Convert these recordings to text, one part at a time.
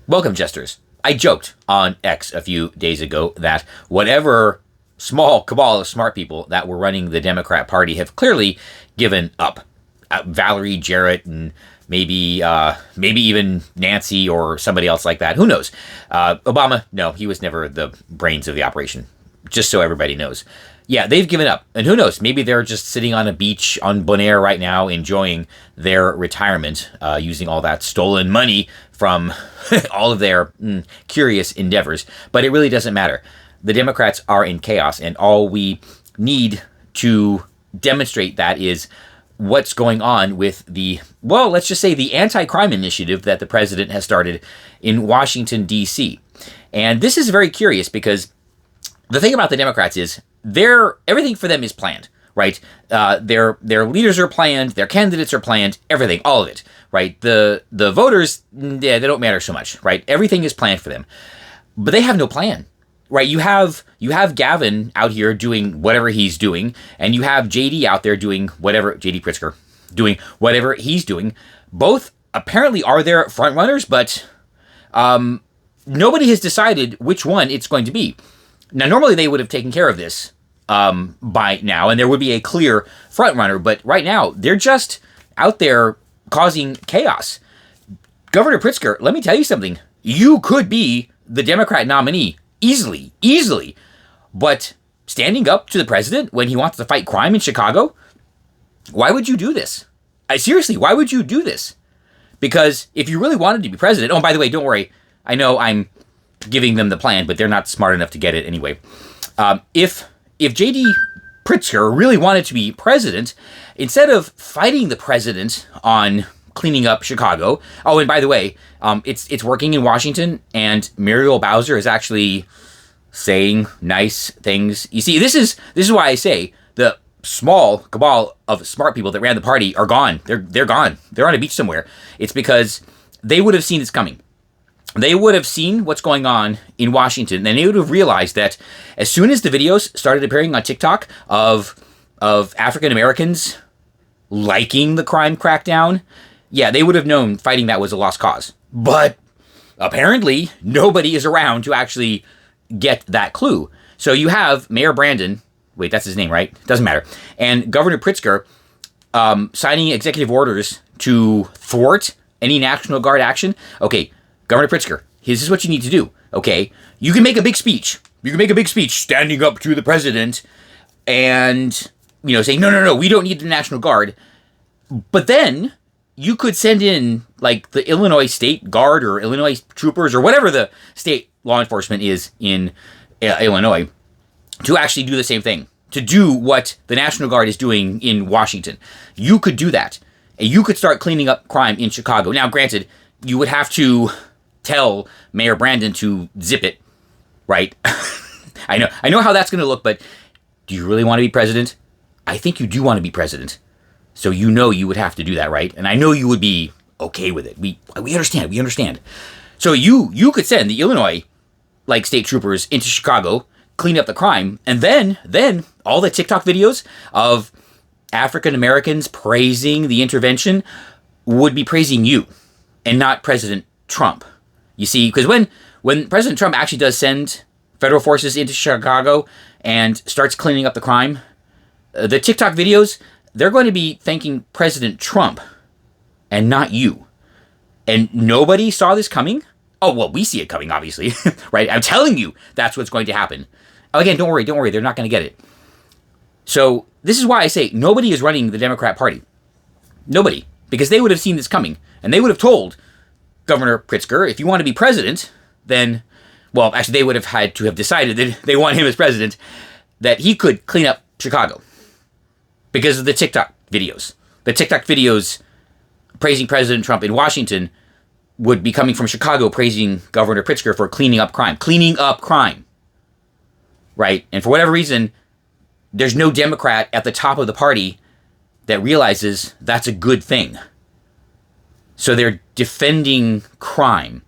Welcome, jesters. I joked on X a few days ago that whatever small cabal of smart people that were running the Democrat Party have clearly given up. Valerie Jarrett and maybe even Nancy or somebody else like that. Who knows? Obama, no, he was never the brains of the operation. Just so everybody knows. Yeah, they've given up. And who knows? Maybe they're just sitting on a beach on Bonaire right now enjoying their retirement, using all that stolen money from all of their curious endeavors. But it really doesn't matter. The Democrats are in chaos, and all we need to demonstrate that is what's going on with the, well, let's just say the anti-crime initiative that the president has started in Washington, D.C. And this is very curious because the thing about the Democrats is everything for them is planned, right? Their leaders are planned, their candidates are planned, everything, all of it, right? The voters, yeah, they don't matter so much, right? Everything is planned for them, but they have no plan, right? You have Gavin out here doing whatever he's doing, and you have JD out there doing whatever, JD Pritzker doing whatever he's doing. Both apparently are their front runners, but nobody has decided which one it's going to be. Now, normally they would have taken care of this by now, and there would be a clear front runner. But right now, they're just out there causing chaos. Governor Pritzker, let me tell you something. You could be the Democrat nominee easily. But standing up to the president when he wants to fight crime in Chicago, why would you do this? Seriously, why would you do this? Because if you really wanted to be president, oh, by the way, don't worry. I know I'm giving them the plan, but they're not smart enough to get it anyway. If JD Pritzker really wanted to be president, instead of fighting the president on cleaning up Chicago, oh, and by the way, it's working in Washington, and Muriel Bowser is actually saying nice things. You see, this is why I say the small cabal of smart people that ran the party are gone. They're gone. They're on a beach somewhere. It's because they would have seen this coming. They would have seen what's going on in Washington, and they would have realized that as soon as the videos started appearing on TikTok of African Americans liking the crime crackdown, yeah, they would have known fighting that was a lost cause. But apparently, nobody is around to actually get that clue. So you have Mayor Brandon, wait, that's his name, right? Doesn't matter. And Governor Pritzker signing executive orders to thwart any National Guard action. Okay, Governor Pritzker, this is what you need to do, okay? You can make a big speech. You can make a big speech standing up to the president and, saying, no, we don't need the National Guard. But then you could send in, like, the Illinois State Guard or Illinois troopers or whatever the state law enforcement is in Illinois to actually do the same thing, to do what the National Guard is doing in Washington. You could do that. And you could start cleaning up crime in Chicago. Now, granted, you would have to tell Mayor Brandon to zip it, right? I know how that's going to look, but do you really want to be president? I think you do want to be president. So you would have to do that, right? And I know you would be okay with it. We understand. So you could send the Illinois state troopers into Chicago, clean up the crime, and then all the TikTok videos of African Americans praising the intervention would be praising you and not President Trump. You see, because when President Trump actually does send federal forces into Chicago and starts cleaning up the crime, the TikTok videos, they're going to be thanking President Trump and not you. And nobody saw this coming? Oh, well, we see it coming, obviously, right? I'm telling you that's what's going to happen. Again, don't worry, they're not going to get it. So this is why I say nobody is running the Democrat Party. Nobody. Because they would have seen this coming, and they would have told Governor Pritzker, if you want to be president, then, well, actually they would have had to have decided that they want him as president, that he could clean up Chicago because of the TikTok videos. The TikTok videos praising President Trump in Washington would be coming from Chicago praising Governor Pritzker for cleaning up crime. Right? And for whatever reason, there's no Democrat at the top of the party that realizes that's a good thing. So they're defending crime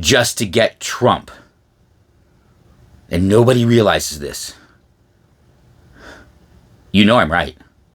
just to get Trump. And nobody realizes this. You know I'm right.